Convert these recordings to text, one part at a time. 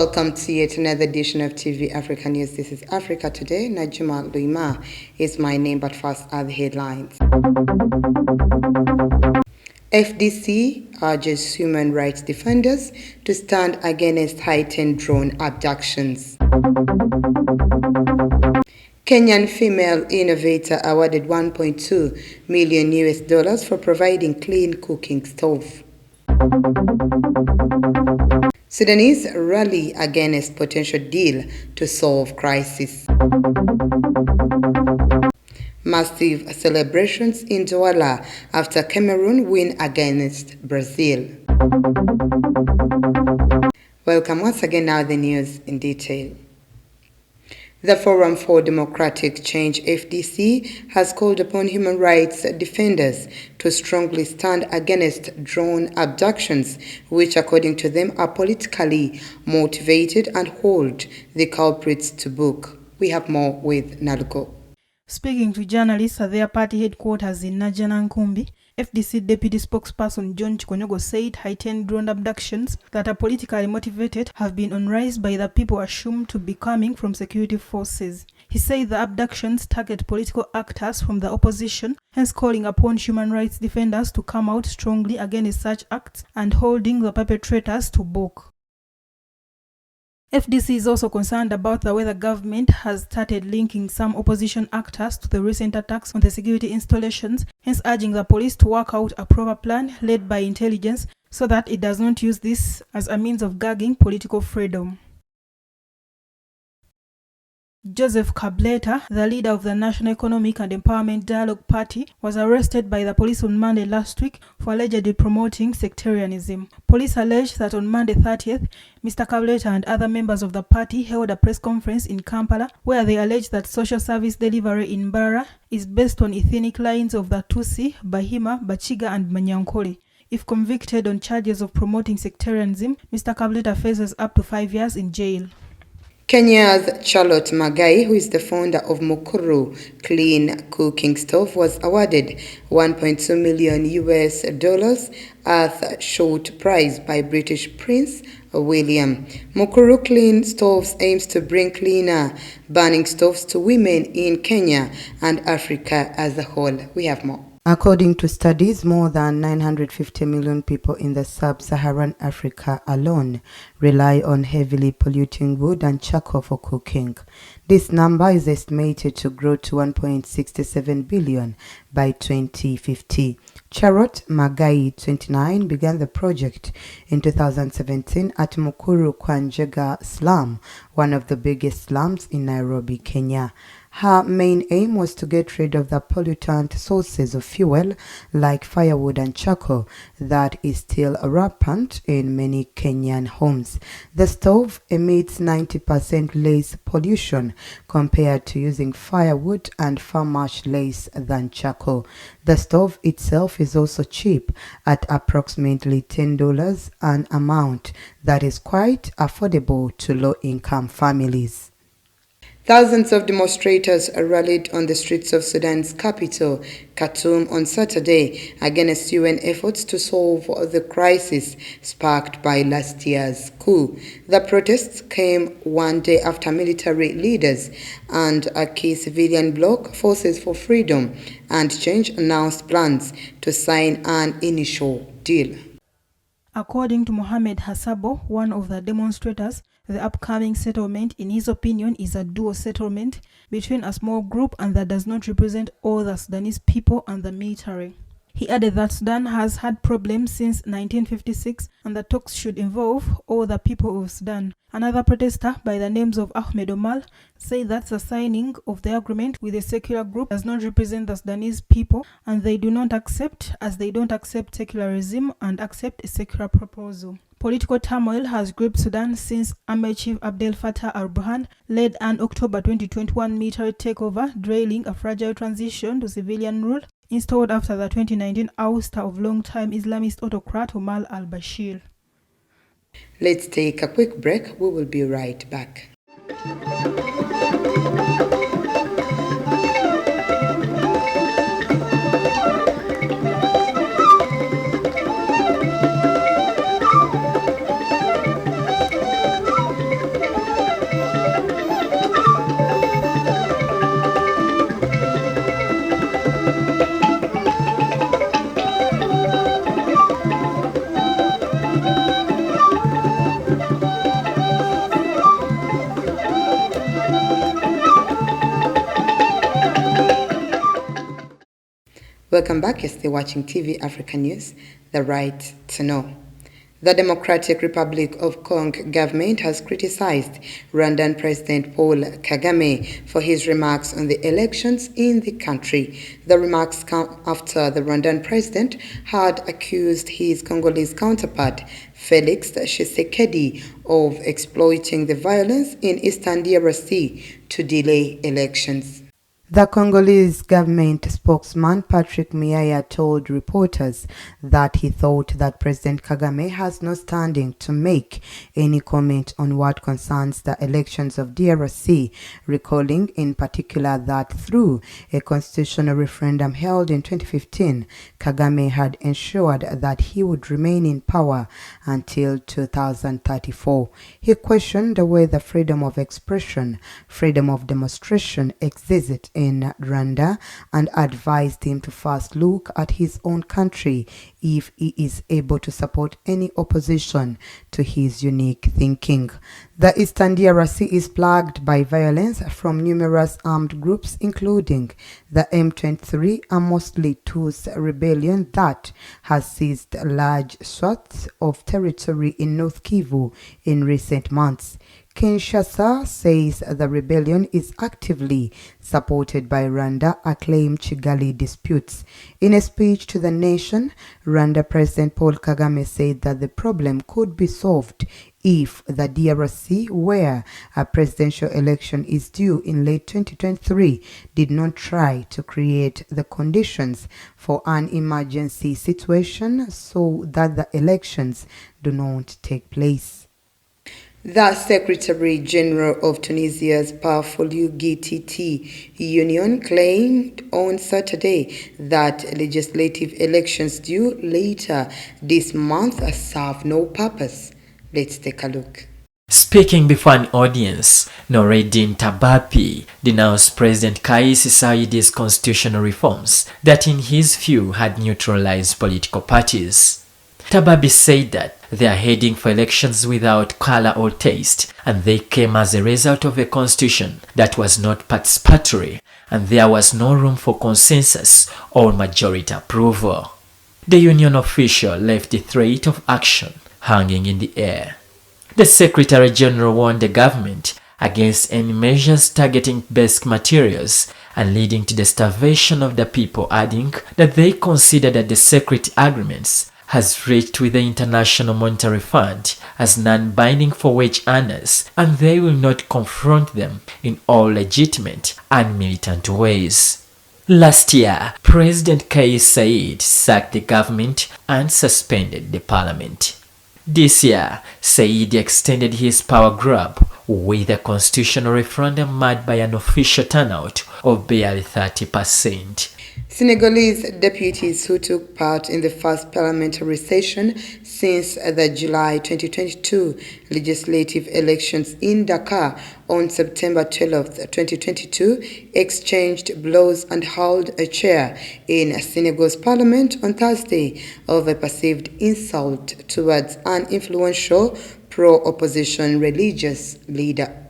Welcome to yet another edition of TV Africa News. This is Africa Today. Najima Luima is my name, but first are the headlines. FDC urges human rights defenders to stand against heightened drone abductions. Kenyan female innovator awarded $1.2 million for providing clean cooking stove. Sudanese rally against potential deal to solve crisis. Massive celebrations in Douala after Cameroon win against Brazil. Welcome once again, now the news in detail. The Forum for Democratic Change FDC has called upon human rights defenders to strongly stand against drone abductions, which according to them are politically motivated, and hold the culprits to book. We have more with Naluko. Speaking to journalists at their party headquarters in Najanankumbi, FDC Deputy Spokesperson John Chikonyogo said heightened drone abductions that are politically motivated have been on rise by the people assumed to be coming from security forces. He said the abductions target political actors from the opposition, hence calling upon human rights defenders to come out strongly against such acts and holding the perpetrators to book. FDC is also concerned about the way the government has started linking some opposition actors to the recent attacks on the security installations, hence urging the police to work out a proper plan led by intelligence so that it does not use this as a means of gagging political freedom. Joseph Kableta, the leader of the National Economic and Empowerment Dialogue Party, was arrested by the police on Monday last week for allegedly promoting sectarianism. Police alleged that on Monday 30th, Mr. Kableta and other members of the party held a press conference in Kampala where they alleged that social service delivery in Mbarara is based on ethnic lines of the Tutsi, Bahima, Bachiga and Manyankole. If convicted on charges of promoting sectarianism, Mr. Kableta faces up to 5 years in jail. Kenya's Charlotte Magai, who is the founder of Mukuru Clean Cooking Stove, was awarded $1.2 million as short prize by British Prince William. Mukuru Clean Stoves aims to bring cleaner burning stoves to women in Kenya and Africa as a whole. We have more. According to studies, more than 950 million people in the sub-Saharan Africa alone rely on heavily polluting wood and charcoal for cooking. This number is estimated to grow to 1.67 billion by 2050. Charlotte Magai, 29, began the project in 2017 at Mukuru Kwanjega slum, one of the biggest slums in Nairobi, Kenya. Her main aim was to get rid of the pollutant sources of fuel like firewood and charcoal that is still rampant in many Kenyan homes. The stove emits 90% less pollution compared to using firewood and far much less than charcoal. The stove itself is also cheap at approximately $10, an amount that is quite affordable to low-income families. Thousands of demonstrators rallied on the streets of Sudan's capital, Khartoum, on Saturday against UN efforts to solve the crisis sparked by last year's coup. The protests came one day after military leaders and a key civilian bloc, Forces for Freedom and Change, announced plans to sign an initial deal. According to Mohamed Hassabo, one of the demonstrators, the upcoming settlement, in his opinion, is a dual settlement between a small group and that does not represent all the Sudanese people and the military. He added that Sudan has had problems since 1956 and the talks should involve all the people of Sudan. Another protester by the names of Ahmed Omar said that the signing of the agreement with a secular group does not represent the Sudanese people and they don't accept secularism and accept a secular proposal. Political turmoil has gripped Sudan since Army Chief Abdel Fattah al-Burhan led an October 2021 military takeover, derailing a fragile transition to civilian rule installed after the 2019 ouster of long-time Islamist autocrat Omar al-Bashir. Let's take a quick break. We will be right back. Welcome back. You're still watching TV Africa News, the right to know. The Democratic Republic of Congo government has criticized Rwandan President Paul Kagame for his remarks on the elections in the country. The remarks come after the Rwandan president had accused his Congolese counterpart, Felix Tshisekedi, of exploiting the violence in Eastern DRC to delay elections. The Congolese government spokesman Patrick Muyaya told reporters that he thought that President Kagame has no standing to make any comment on what concerns the elections of DRC, recalling in particular that through a constitutional referendum held in 2015, Kagame had ensured that he would remain in power until 2034. He questioned whether freedom of expression, freedom of demonstration exists in Rwanda and advised him to first look at his own country if he is able to support any opposition to his unique thinking. The Eastern DRC is plagued by violence from numerous armed groups, including the M23, a mostly Tutsi rebellion that has seized large swaths of territory in North Kivu in recent months. Kinshasa says the rebellion is actively supported by Rwanda, a claim Kigali disputes. In a speech to the nation, Rwanda President Paul Kagame said that the problem could be solved if the DRC, where a presidential election is due in late 2023, did not try to create the conditions for an emergency situation so that the elections do not take place. The Secretary General of Tunisia's powerful UGTT union claimed on Saturday that legislative elections due later this month serve no purpose. Let's take a look. Speaking before an audience, Noureddin Tabapi denounced President Kais Saied's constitutional reforms that in his view had neutralized political parties. Tabapi said that they are heading for elections without color or taste, and they came as a result of a constitution that was not participatory, and there was no room for consensus or majority approval. The union official left the threat of action hanging in the air. The Secretary General warned the government against any measures targeting basic materials and leading to the starvation of the people, adding that they consider that the secret agreements has reached with the International Monetary Fund as non-binding for wage earners, and they will not confront them in all legitimate and militant ways. Last year, President Kais Saied sacked the government and suspended the parliament. This year, Saied extended his power grab with a constitutional referendum marred by an official turnout of barely 30%. Senegalese deputies who took part in the first parliamentary session since the July 2022 legislative elections in Dakar on September 12, 2022, exchanged blows and held a chair in Senegal's parliament on Thursday over a perceived insult towards an influential pro-opposition religious leader.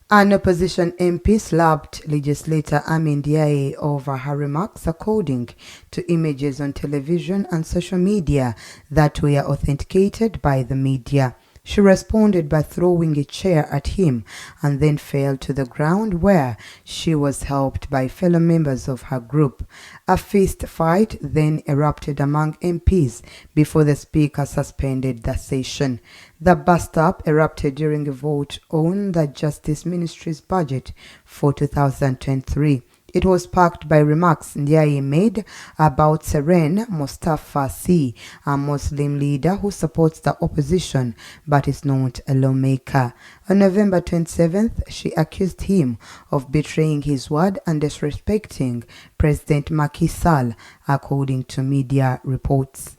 An opposition MP slapped legislator Amin Diaye over her remarks, according to images on television and social media that were authenticated by the media. She responded by throwing a chair at him and then fell to the ground, where she was helped by fellow members of her group. A fist fight then erupted among MPs before the speaker suspended the session. The bust-up erupted during a vote on the Justice Ministry's budget for 2023. It was sparked by remarks Ndiaye made about Seren Mustafa Sy, a Muslim leader who supports the opposition but is not a lawmaker. On November 27th, she accused him of betraying his word and disrespecting President Macky Sall, according to media reports.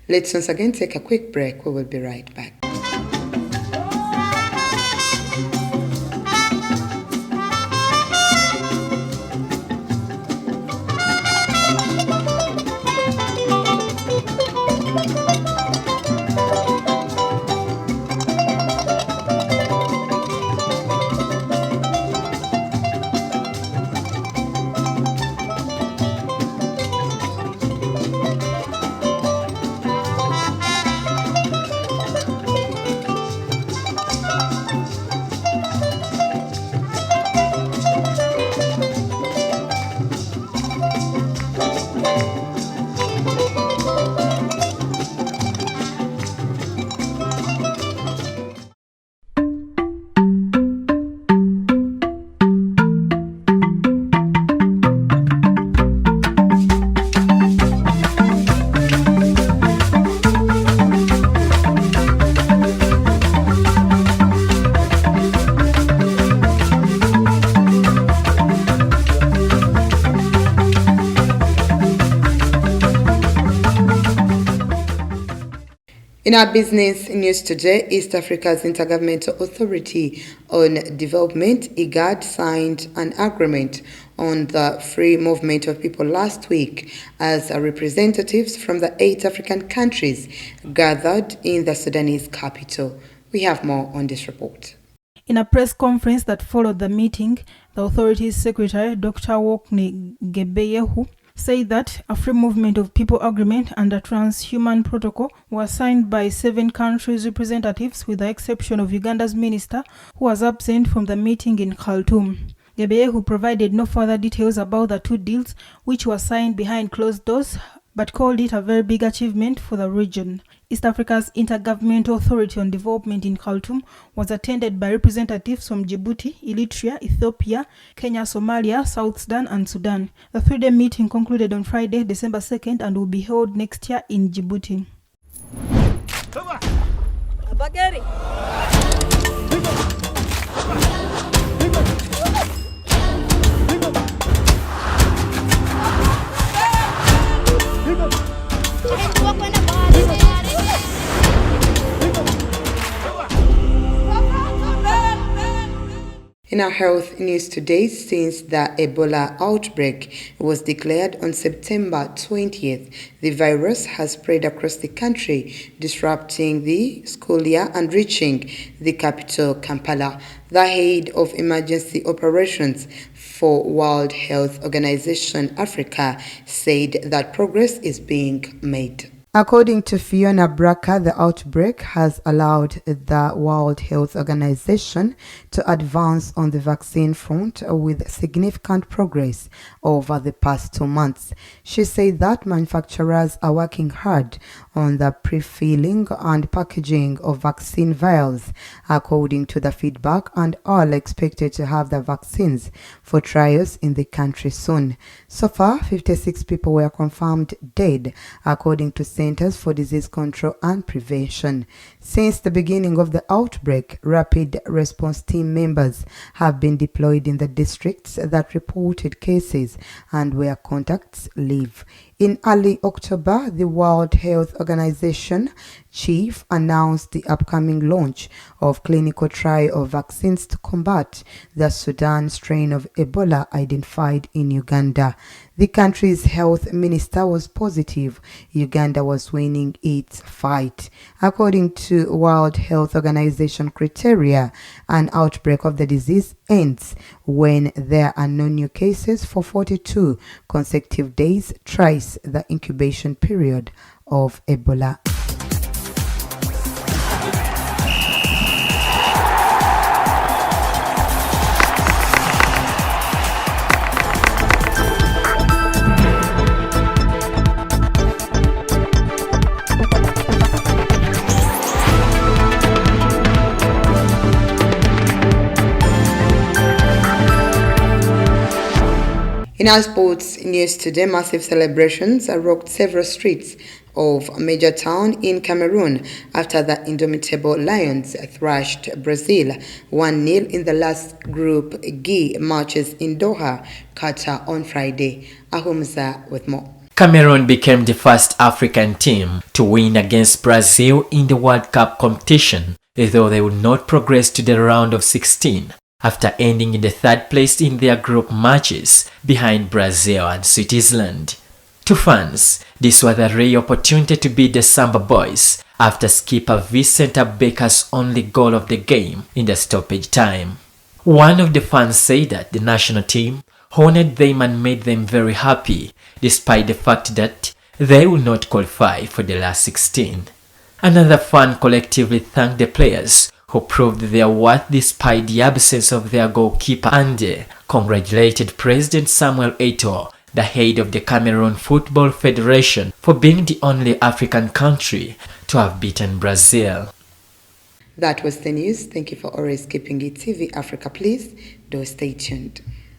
Let's once again take a quick break. We will be right back. In our business news today, East Africa's Intergovernmental Authority on Development, IGAD, signed an agreement on the free movement of people last week as representatives from the 8 African countries gathered in the Sudanese capital. We have more on this report. In a press conference that followed the meeting, the authority's secretary, Dr. Wokne Gebeyehu, said that a free movement of people agreement and a transhuman protocol were signed by 7 countries' representatives, with the exception of Uganda's minister, who was absent from the meeting in Khartoum. Gebeyehu provided no further details about the 2 deals, which were signed behind closed doors, but called it a very big achievement for the region. East Africa's Intergovernmental Authority on Development in Khartoum was attended by representatives from Djibouti, Eritrea, Ethiopia, Kenya, Somalia, South Sudan, and Sudan. The 3-day meeting concluded on Friday, December 2nd, and will be held next year in Djibouti. In our health news today, since the Ebola outbreak was declared on September 20th, the virus has spread across the country, disrupting the school year and reaching the capital, Kampala. The head of emergency operations for World Health Organization Africa said that progress is being made. According to Fiona Bracker, the outbreak has allowed the World Health Organization to advance on the vaccine front with significant progress over the past 2 months. She said that manufacturers are working hard on the pre-filling and packaging of vaccine vials according to the feedback, and are expected to have the vaccines for trials in the country soon. So far, 56 people were confirmed dead according to Centers for Disease Control and Prevention. Since the beginning of the outbreak, rapid response team members have been deployed in the districts that reported cases and where contacts live. In early October, the World Health Organization chief announced the upcoming launch of clinical trial of vaccines to combat the Sudan strain of Ebola identified in Uganda. The country's health minister was positive Uganda was winning its fight. According to World Health Organization criteria, an outbreak of the disease ends when there are no new cases for 42 consecutive days, thrice the incubation period of Ebola. In our sports news today, massive celebrations rocked several streets of a major town in Cameroon after the indomitable Lions thrashed Brazil 1-0 in the last Group G matches in Doha, Qatar on Friday. Ahumza with more. Cameroon became the first African team to win against Brazil in the World Cup competition, though they would not progress to the round of 16. After ending in the 3rd place in their group matches behind Brazil and Switzerland. To fans, this was a rare opportunity to beat the Samba Boys after skipper Vincent Baker's only goal of the game in the stoppage time. One of the fans said that the national team honored them and made them very happy, despite the fact that they would not qualify for the last 16. Another fan collectively thanked the players who proved their worth despite the absence of their goalkeeper, and congratulated President Samuel Eto'o, the head of the Cameroon Football Federation, for being the only African country to have beaten Brazil. That was the news. Thank you for always keeping it TV Africa. Please do stay tuned.